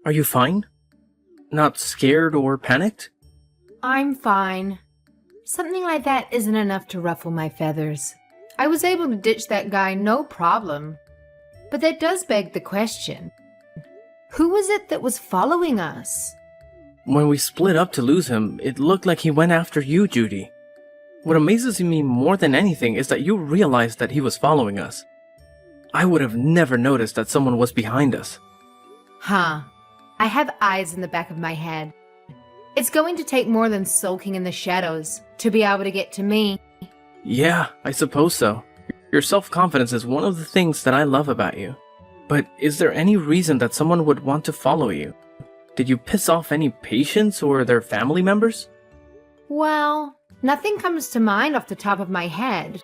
Are you fine? Not scared or panicked? I'm fine. Something like that isn't enough to ruffle my feathers. I was able to ditch that guy no problem. But that does beg the question. Who was it that was following us? When we split up to lose him, it looked like he went after you, Judy. What amazes me more than anything is that you realized that he was following us. I would have never noticed that someone was behind us. Huh. I have eyes in the back of my head. It's going to take more than sulking in the shadows to be able to get to me. Yeah, I suppose so. Your self-confidence is one of the things that I love about you. But is there any reason that someone would want to follow you? Did you piss off any patients or their family members? Well, nothing comes to mind off the top of my head.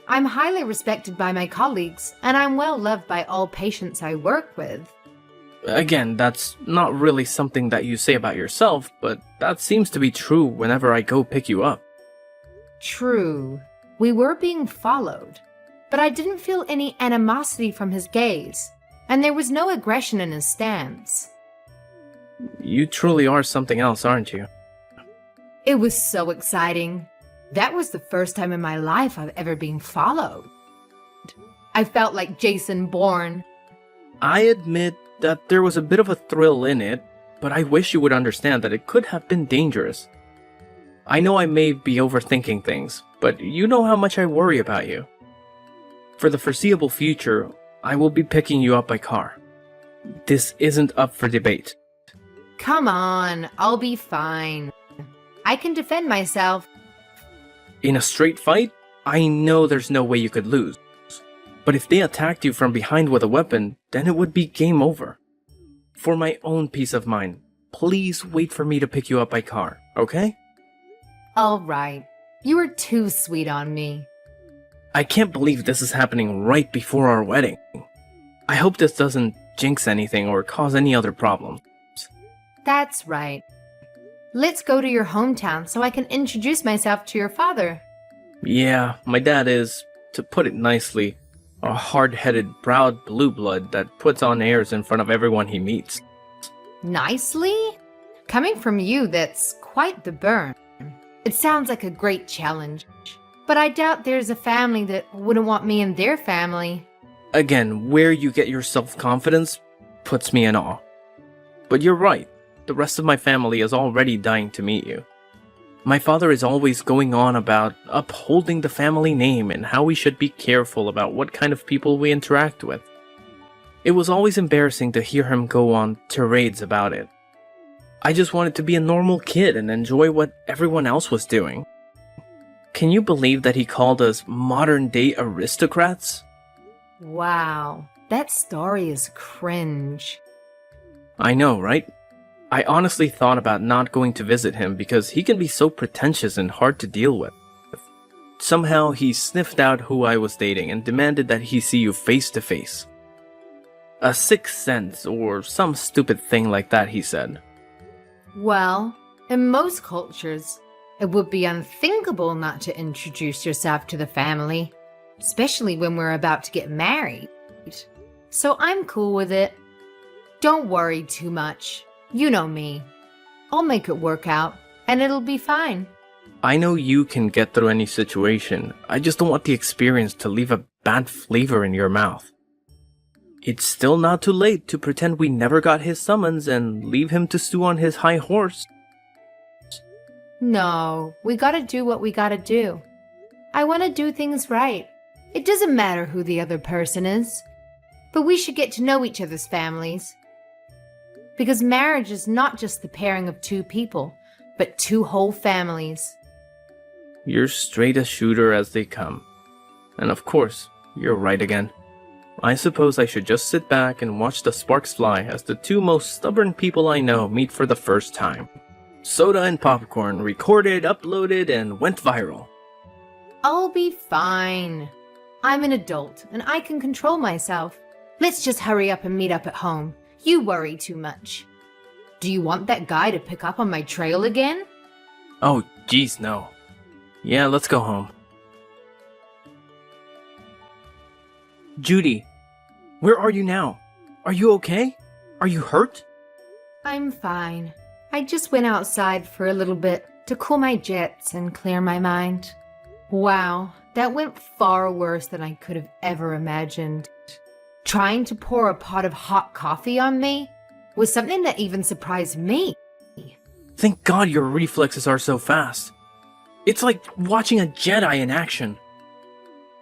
I'm highly respected by my colleagues, and I'm well loved by all patients I work with. Again, that's not really something that you say about yourself, but that seems to be true whenever I go pick you up. True. We were being followed, but I didn't feel any animosity from his gaze, and there was no aggression in his stance. You truly are something else, aren't you? It was so exciting. That was the first time in my life I've ever been followed. I felt like Jason Bourne. I admit that there was a bit of a thrill in it, but I wish you would understand that it could have been dangerous. I know I may be overthinking things, but you know how much I worry about you. For the foreseeable future, I will be picking you up by car. This isn't up for debate. Come on, I'll be fine. I can defend myself. In a straight fight, I know there's no way you could lose. But if they attacked you from behind with a weapon, then it would be game over. For my own peace of mind, please wait for me to pick you up by car, okay? All right. You are too sweet on me. I can't believe this is happening right before our wedding. I hope this doesn't jinx anything or cause any other problems. That's right. Let's go to your hometown so I can introduce myself to your father. Yeah, my dad is, to put it nicely, a hard-headed, proud blue blood that puts on airs in front of everyone he meets. Nicely? Coming from you, that's quite the burn. It sounds like a great challenge. But I doubt there's a family that wouldn't want me in their family. Again, where you get your self-confidence puts me in awe. But you're right, the rest of my family is already dying to meet you. My father is always going on about upholding the family name and how we should be careful about what kind of people we interact with. It was always embarrassing to hear him go on tirades about it. I just wanted to be a normal kid and enjoy what everyone else was doing. Can you believe that he called us modern-day aristocrats? Wow, that story is cringe. I know, right? I honestly thought about not going to visit him because he can be so pretentious and hard to deal with. Somehow he sniffed out who I was dating and demanded that he see you face to face. A sixth sense or some stupid thing like that, he said. Well, in most cultures, it would be unthinkable not to introduce yourself to the family, especially when we're about to get married. So I'm cool with it. Don't worry too much. You know me. I'll make it work out, and it'll be fine. I know you can get through any situation. I just don't want the experience to leave a bad flavor in your mouth. It's still not too late to pretend we never got his summons and leave him to stew on his high horse. No, we gotta do what we gotta do. I want to do things right. It doesn't matter who the other person is, but we should get to know each other's families. Because marriage is not just the pairing of two people, but two whole families. You're straight a shooter as they come. And of course, you're right again. I suppose I should just sit back and watch the sparks fly as the two most stubborn people I know meet for the first time. Soda and popcorn, recorded, uploaded, and went viral. I'll be fine. I'm an adult, and I can control myself. Let's just hurry up and meet up at home. You worry too much. Do you want that guy to pick up on my trail again? Oh, geez, no. Yeah, let's go home. Judy, where are you now? Are you okay? Are you hurt? I'm fine. I just went outside for a little bit to cool my jets and clear my mind. Wow, that went far worse than I could have ever imagined. Trying to pour a pot of hot coffee on me was something that even surprised me. Thank God your reflexes are so fast. It's like watching a Jedi in action.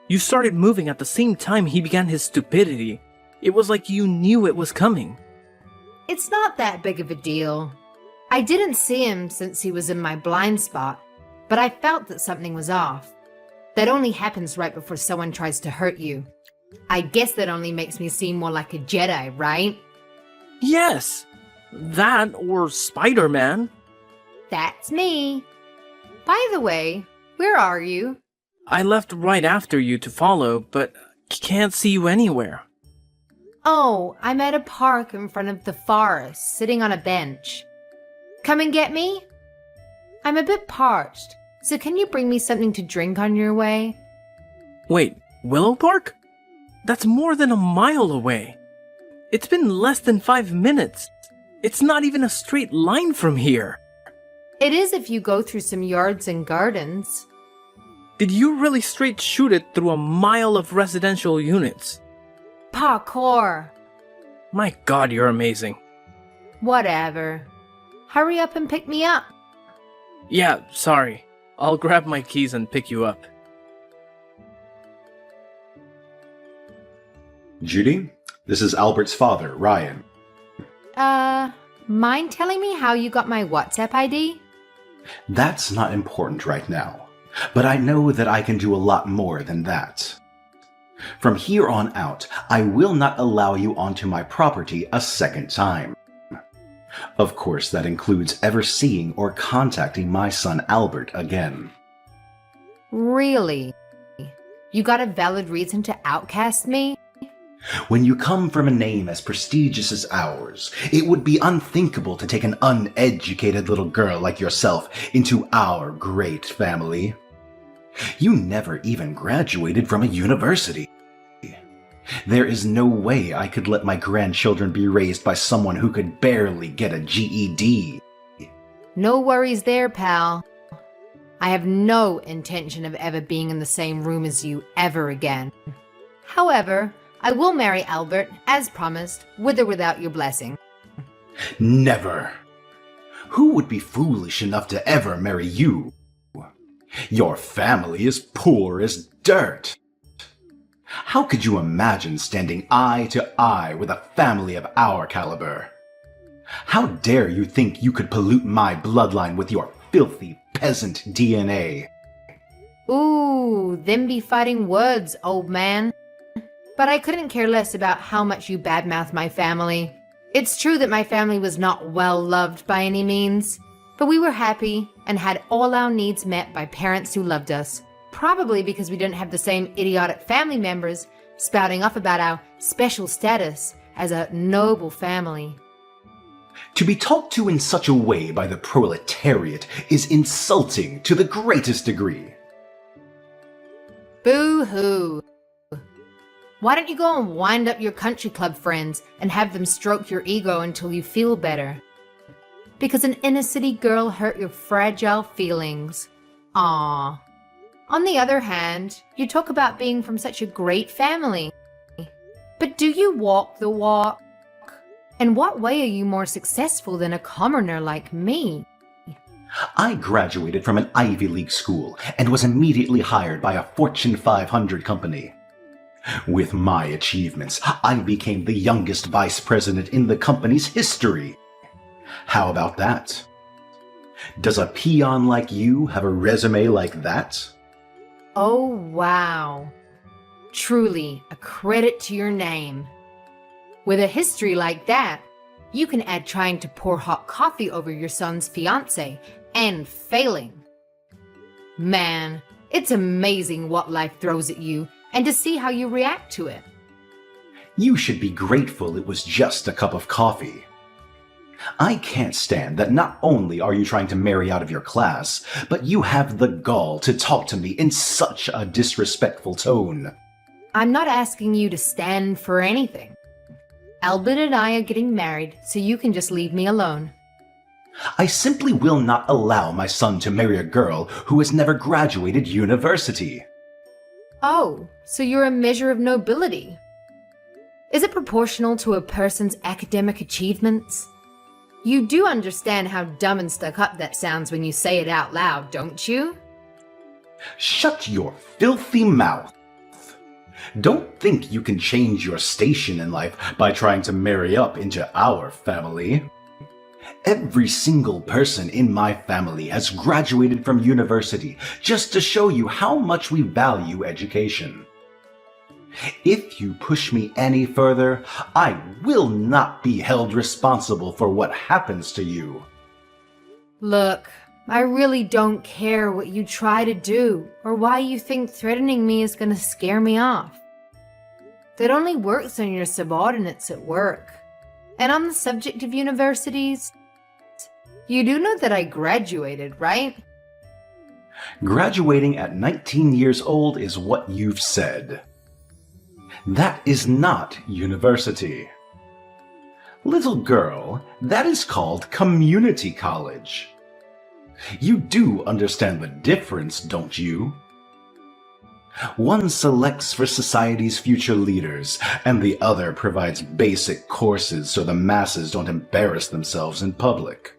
You started moving at the same time he began his stupidity. It was like you knew it was coming. It's not that big of a deal. I didn't see him since he was in my blind spot, but I felt that something was off. That only happens right before someone tries to hurt you. I guess that only makes me seem more like a Jedi, right? Yes! That or Spider-Man. That's me. By the way, where are you? I left right after you to follow, but can't see you anywhere. Oh, I'm at a park in front of the forest, sitting on a bench. Come and get me? I'm a bit parched, so can you bring me something to drink on your way? Wait, Willow Park? That's more than a mile away. It's been less than 5 minutes. It's not even a straight line from here. It is if you go through some yards and gardens. Did you really straight shoot it through a mile of residential units? Parkour. My God, you're amazing. Whatever. Hurry up and pick me up. Yeah, sorry. I'll grab my keys and pick you up. Judy, this is Albert's father, Ryan. Mind telling me how you got my WhatsApp ID? That's not important right now, but I know that I can do a lot more than that. From here on out, I will not allow you onto my property a second time. Of course, that includes ever seeing or contacting my son Albert again. Really? You got a valid reason to outcast me? When you come from a name as prestigious as ours, it would be unthinkable to take an uneducated little girl like yourself into our great family. You never even graduated from a university. There is no way I could let my grandchildren be raised by someone who could barely get a GED. No worries there, pal. I have no intention of ever being in the same room as you ever again. However, I will marry Albert, as promised, with or without your blessing. Never. Who would be foolish enough to ever marry you? Your family is poor as dirt. How could you imagine standing eye to eye with a family of our caliber? How dare you think you could pollute my bloodline with your filthy peasant DNA? Ooh, them be fighting words, old man. But I couldn't care less about how much you badmouth my family. It's true that my family was not well loved by any means, but we were happy and had all our needs met by parents who loved us. Probably because we didn't have the same idiotic family members spouting off about our special status as a noble family. To be talked to in such a way by the proletariat is insulting to the greatest degree. Boo-hoo. Why don't you go and wind up your country club friends and have them stroke your ego until you feel better? Because an inner city girl hurt your fragile feelings. Aww. On the other hand, you talk about being from such a great family. But do you walk the walk? In what way are you more successful than a commoner like me? I graduated from an Ivy League school and was immediately hired by a Fortune 500 company. With my achievements, I became the youngest vice president in the company's history. How about that? Does a peon like you have a resume like that? Oh, wow. Truly a credit to your name. With a history like that, you can add trying to pour hot coffee over your son's fiancé and failing. Man, it's amazing what life throws at you and to see how you react to it. You should be grateful it was just a cup of coffee. I can't stand that not only are you trying to marry out of your class, but you have the gall to talk to me in such a disrespectful tone. I'm not asking you to stand for anything. Albert and I are getting married, so you can just leave me alone. I simply will not allow my son to marry a girl who has never graduated university. Oh, so you're a measure of nobility. Is it proportional to a person's academic achievements? You do understand how dumb and stuck up that sounds when you say it out loud, don't you? Shut your filthy mouth. Don't think you can change your station in life by trying to marry up into our family. Every single person in my family has graduated from university just to show you how much we value education. If you push me any further, I will not be held responsible for what happens to you. Look, I really don't care what you try to do or why you think threatening me is going to scare me off. That only works on your subordinates at work. And on the subject of universities, you do know that I graduated, right? Graduating at 19 years old is what you've said. That is not university. Little girl, that is called community college. You do understand the difference, don't you? One selects for society's future leaders, and the other provides basic courses so the masses don't embarrass themselves in public.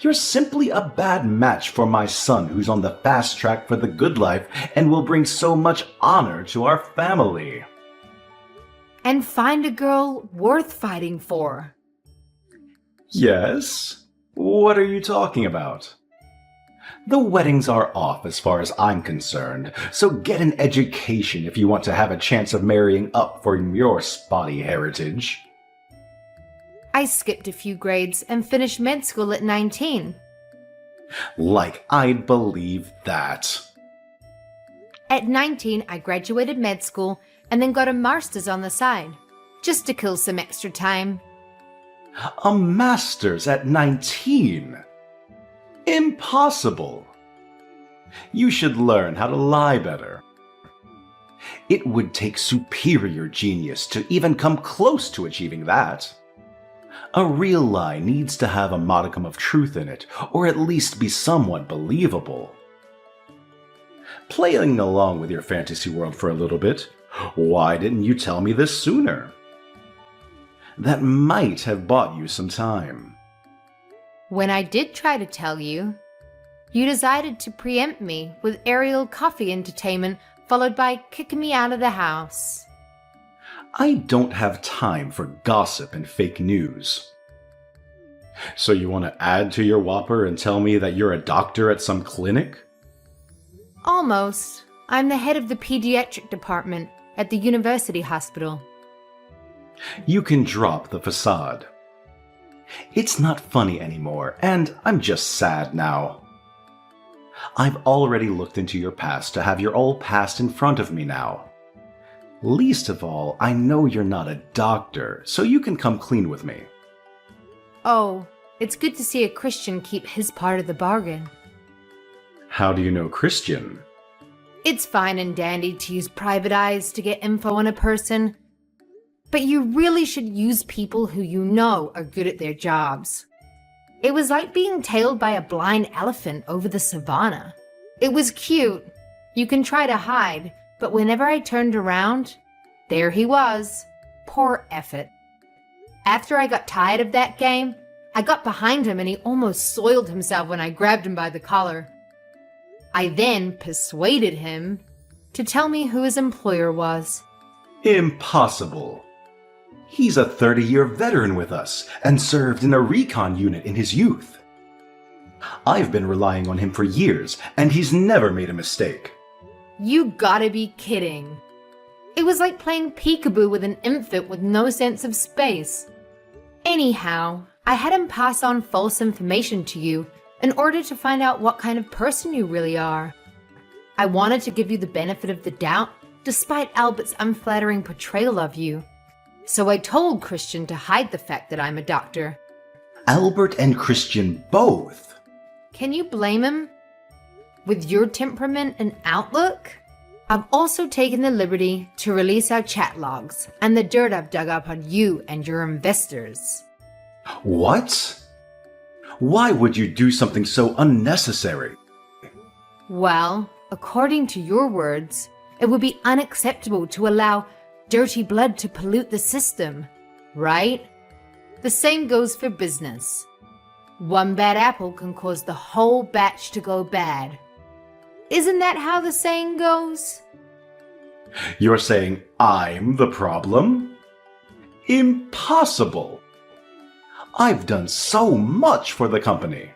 You're simply a bad match for my son who's on the fast track for the good life and will bring so much honor to our family. And find a girl worth fighting for. Yes? What are you talking about? The weddings are off as far as I'm concerned, so get an education if you want to have a chance of marrying up for your spotty heritage. I skipped a few grades and finished med school at 19. Like I'd believe that. At 19, I graduated med school and then got a master's on the side, just to kill some extra time. A master's at 19? Impossible. You should learn how to lie better. It would take superior genius to even come close to achieving that. A real lie needs to have a modicum of truth in it, or at least be somewhat believable. Playing along with your fantasy world for a little bit, why didn't you tell me this sooner? That might have bought you some time. When I did try to tell you, you decided to preempt me with aerial coffee entertainment followed by kicking me out of the house. I don't have time for gossip and fake news. So you want to add to your whopper and tell me that you're a doctor at some clinic? Almost. I'm the head of the pediatric department at the university hospital. You can drop the facade. It's not funny anymore, and I'm just sad now. I've already looked into your past to have your old past in front of me now. Least of all, I know you're not a doctor, so you can come clean with me. Oh, it's good to see a Christian keep his part of the bargain. How do you know Christian? It's fine and dandy to use private eyes to get info on a person, but you really should use people who you know are good at their jobs. It was like being tailed by a blind elephant over the savannah. It was cute. You can try to hide, but whenever I turned around, there he was. Poor effort. After I got tired of that game, I got behind him and he almost soiled himself when I grabbed him by the collar. I then persuaded him to tell me who his employer was. Impossible. He's a 30-year veteran with us and served in a recon unit in his youth. I've been relying on him for years, and he's never made a mistake. You gotta be kidding. It was like playing peekaboo with an infant with no sense of space. Anyhow, I had him pass on false information to you in order to find out what kind of person you really are. I wanted to give you the benefit of the doubt, despite Albert's unflattering portrayal of you. So I told Christian to hide the fact that I'm a doctor. Albert and Christian both. Can you blame him? With your temperament and outlook? I've also taken the liberty to release our chat logs and the dirt I've dug up on you and your investors. What? Why would you do something so unnecessary? Well, according to your words, it would be unacceptable to allow dirty blood to pollute the system, right? The same goes for business. One bad apple can cause the whole batch to go bad. Isn't that how the saying goes? You're saying I'm the problem? Impossible! I've done so much for the company.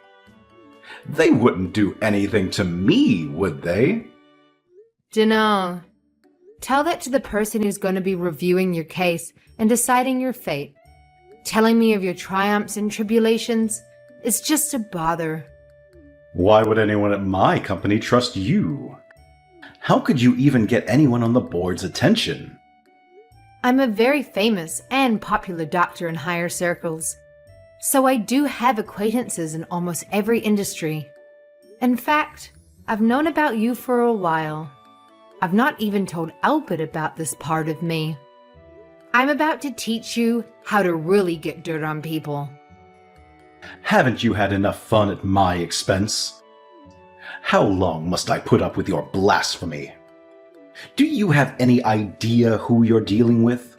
They wouldn't do anything to me, would they? Dunno. Tell that to the person who's going to be reviewing your case and deciding your fate. Telling me of your triumphs and tribulations is just a bother. Why would anyone at my company trust you? How could you even get anyone on the board's attention? I'm a very famous and popular doctor in higher circles, so I do have acquaintances in almost every industry. In fact, I've known about you for a while. I've not even told Albert about this part of me. I'm about to teach you how to really get dirt on people. Haven't you had enough fun at my expense? How long must I put up with your blasphemy? Do you have any idea who you're dealing with?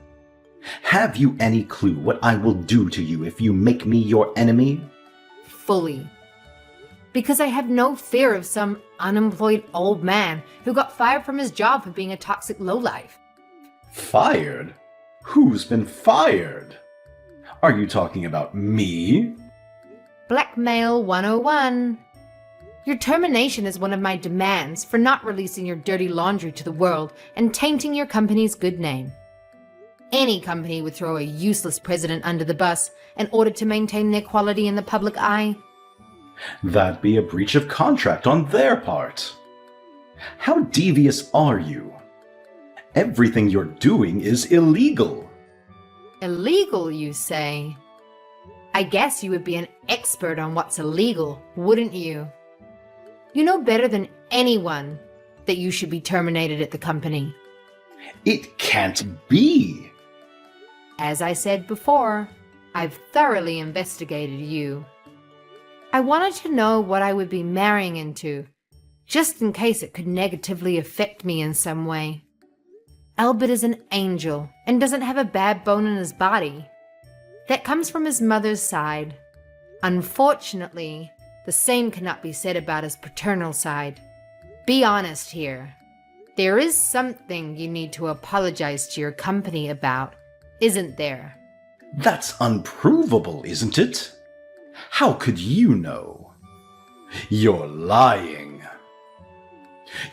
Have you any clue what I will do to you if you make me your enemy? Fully. Because I have no fear of some unemployed old man who got fired from his job for being a toxic lowlife. Fired? Who's been fired? Are you talking about me? Blackmail 101. Your termination is one of my demands for not releasing your dirty laundry to the world and tainting your company's good name. Any company would throw a useless president under the bus in order to maintain their quality in the public eye. That'd be a breach of contract on their part. How devious are you? Everything you're doing is illegal. Illegal, you say? I guess you would be an expert on what's illegal, wouldn't you? You know better than anyone that you should be terminated at the company. It can't be. As I said before, I've thoroughly investigated you. I wanted to know what I would be marrying into, just in case it could negatively affect me in some way. Albert is an angel and doesn't have a bad bone in his body. That comes from his mother's side. Unfortunately, the same cannot be said about his paternal side. Be honest here. There is something you need to apologize to your company about, isn't there? That's unprovable, isn't it? How could you know? You're lying.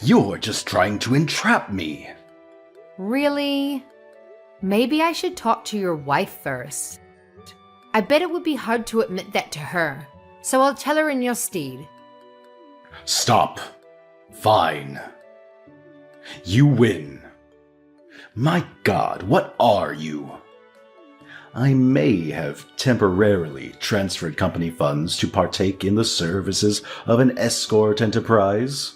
You're just trying to entrap me. Really? Maybe I should talk to your wife first. I bet it would be hard to admit that to her, so I'll tell her in your stead. Stop. Fine. You win. My God, what are you? I may have temporarily transferred company funds to partake in the services of an escort enterprise.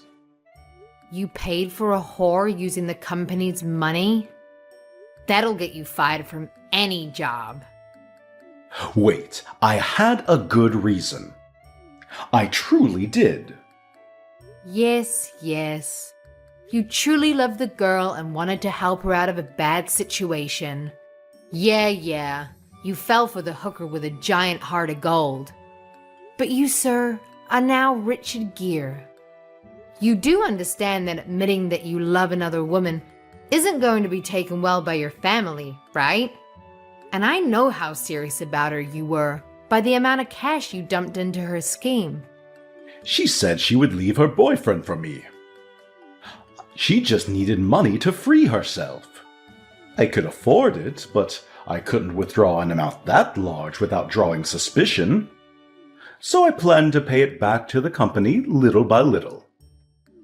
You paid for a whore using the company's money? That'll get you fired from any job. Wait, I had a good reason. I truly did. Yes. You truly loved the girl and wanted to help her out of a bad situation. Yeah. You fell for the hooker with a giant heart of gold. But you, sir, are now Richard Gere. You do understand that admitting that you love another woman isn't going to be taken well by your family, right? And I know how serious about her you were by the amount of cash you dumped into her scheme. She said she would leave her boyfriend for me. She just needed money to free herself. I could afford it, but I couldn't withdraw an amount that large without drawing suspicion. So I planned to pay it back to the company little by little.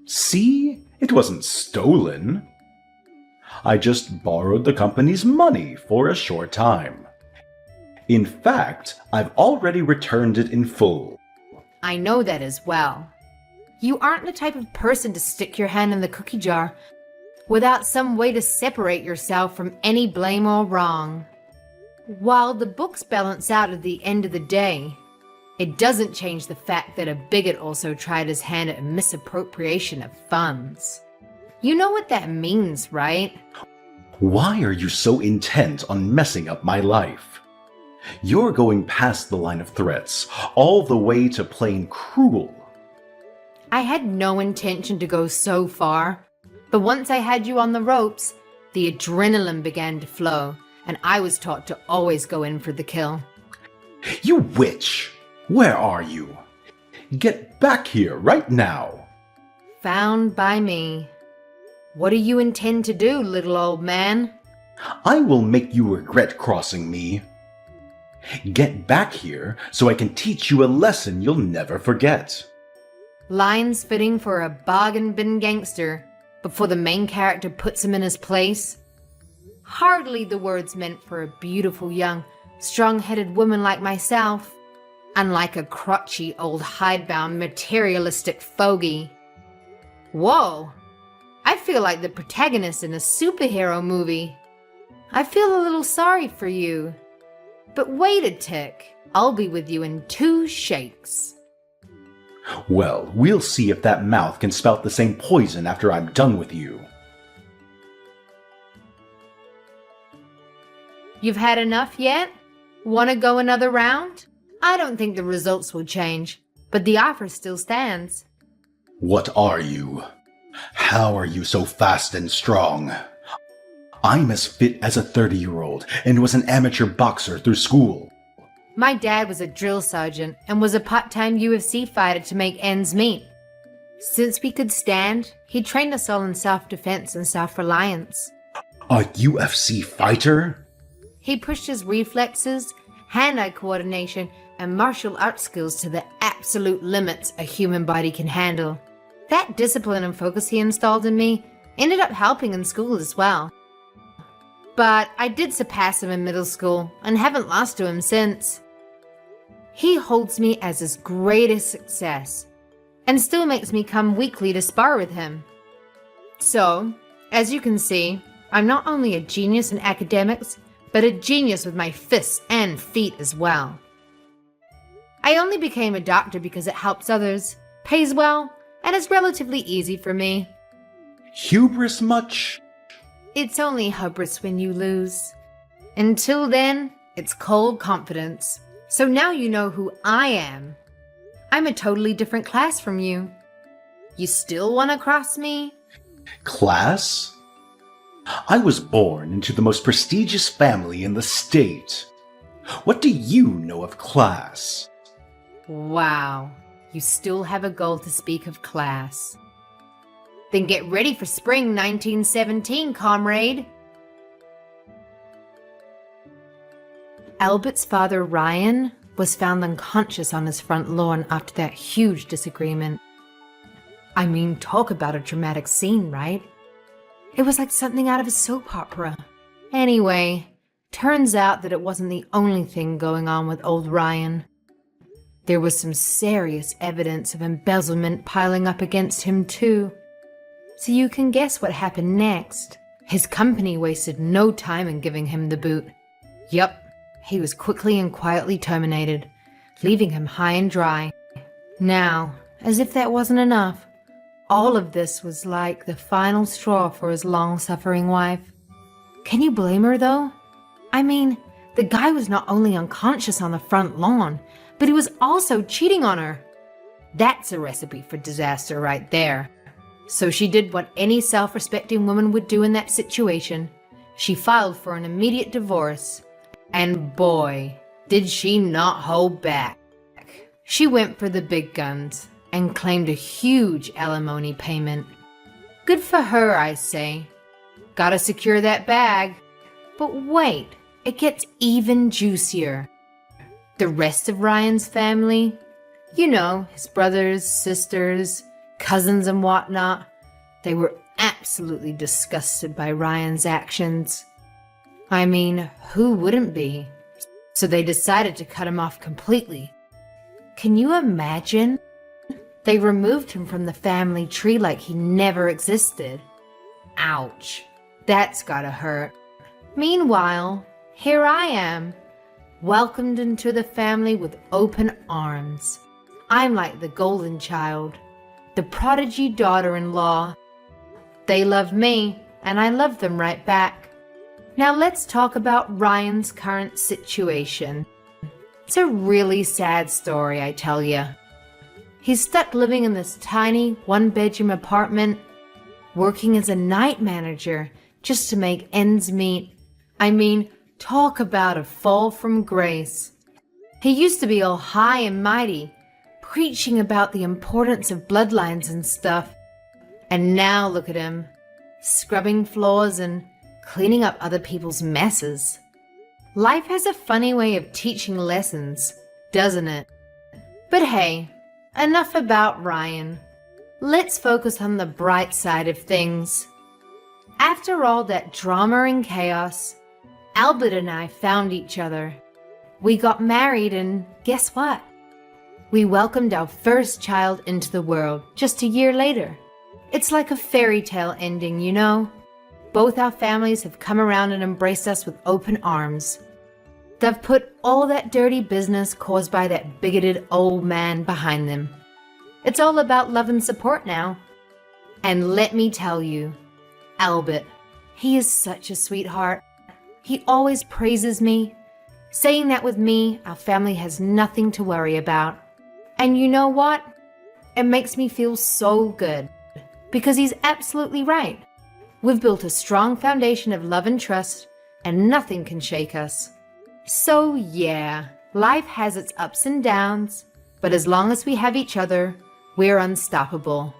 See? It wasn't stolen. I just borrowed the company's money for a short time. In fact, I've already returned it in full. I know that as well. You aren't the type of person to stick your hand in the cookie jar without some way to separate yourself from any blame or wrong. While the books balance out at the end of the day, it doesn't change the fact that a bigot also tried his hand at misappropriation of funds. You know what that means, right? Why are you so intent on messing up my life? You're going past the line of threats, all the way to plain cruel. I had no intention to go so far, but once I had you on the ropes, the adrenaline began to flow, and I was taught to always go in for the kill. You witch! Where are you? Get back here right now! Found by me. What do you intend to do, little old man? I will make you regret crossing me. Get back here so I can teach you a lesson you'll never forget. Lines fitting for a bargain bin gangster before the main character puts him in his place. Hardly the words meant for a beautiful young, strong-headed woman like myself, unlike a crotchy old hidebound materialistic fogey. Whoa! I feel like the protagonist in a superhero movie. I feel a little sorry for you. But wait a tick, I'll be with you in 2 shakes. Well, we'll see if that mouth can spout the same poison after I'm done with you. You've had enough yet? Want to go another round? I don't think the results will change, but the offer still stands. What are you? How are you so fast and strong? I'm as fit as a 30-year-old and was an amateur boxer through school. My dad was a drill sergeant and was a part-time UFC fighter to make ends meet. Since we could stand, he trained us all in self-defense and self-reliance. A UFC fighter? He pushed his reflexes, hand-eye coordination, and martial arts skills to the absolute limits a human body can handle. That discipline and focus he installed in me ended up helping in school as well. But I did surpass him in middle school and haven't lost to him since. He holds me as his greatest success and still makes me come weekly to spar with him. So, as you can see, I'm not only a genius in academics, but a genius with my fists and feet as well. I only became a doctor because it helps others, pays well, and is relatively easy for me. Hubris much? It's only hubris when you lose. Until then, it's cold confidence. So now you know who I am. I'm a totally different class from you. You still want to cross me? Class? I was born into the most prestigious family in the state. What do you know of class? Wow, you still have a goal to speak of class. Then get ready for spring 1917, comrade. Albert's father, Ryan, was found unconscious on his front lawn after that huge disagreement. I mean, talk about a dramatic scene, right? It was like something out of a soap opera. Anyway, turns out that it wasn't the only thing going on with old Ryan. There was some serious evidence of embezzlement piling up against him too. So you can guess what happened next. His company wasted no time in giving him the boot. Yup, he was quickly and quietly terminated, leaving him high and dry. Now, as if that wasn't enough, all of this was like the final straw for his long-suffering wife. Can you blame her, though? I mean, the guy was not only unconscious on the front lawn, but he was also cheating on her. That's a recipe for disaster right there. So she did what any self-respecting woman would do in that situation. She filed for an immediate divorce. And boy, did she not hold back. She went for the big guns and claimed a huge alimony payment. Good for her, I say. Gotta secure that bag. But wait, it gets even juicier. The rest of Ryan's family, you know, his brothers, sisters, cousins and whatnot, they were absolutely disgusted by Ryan's actions. I mean, who wouldn't be? So they decided to cut him off completely. Can you imagine? They removed him from the family tree like he never existed. Ouch. That's gotta hurt. Meanwhile, here I am, welcomed into the family with open arms. I'm like the golden child, the prodigy daughter-in-law. They love me, and I love them right back. Now let's talk about Ryan's current situation. It's a really sad story, I tell you. He's stuck living in this tiny one-bedroom apartment, working as a night manager just to make ends meet. I mean, talk about a fall from grace. He used to be all high and mighty, preaching about the importance of bloodlines and stuff. And now look at him, scrubbing floors and cleaning up other people's messes. Life has a funny way of teaching lessons, doesn't it? But hey, enough about Ryan. Let's focus on the bright side of things. After all that drama and chaos, Albert and I found each other. We got married, and guess what? We welcomed our first child into the world just a year later. It's like a fairy tale ending, you know? Both our families have come around and embraced us with open arms. They've put all that dirty business caused by that bigoted old man behind them. It's all about love and support now. And let me tell you, Albert, he is such a sweetheart. He always praises me, saying that with me, our family has nothing to worry about. And you know what? It makes me feel so good, because he's absolutely right. We've built a strong foundation of love and trust, and nothing can shake us. So yeah, life has its ups and downs, but as long as we have each other, we're unstoppable.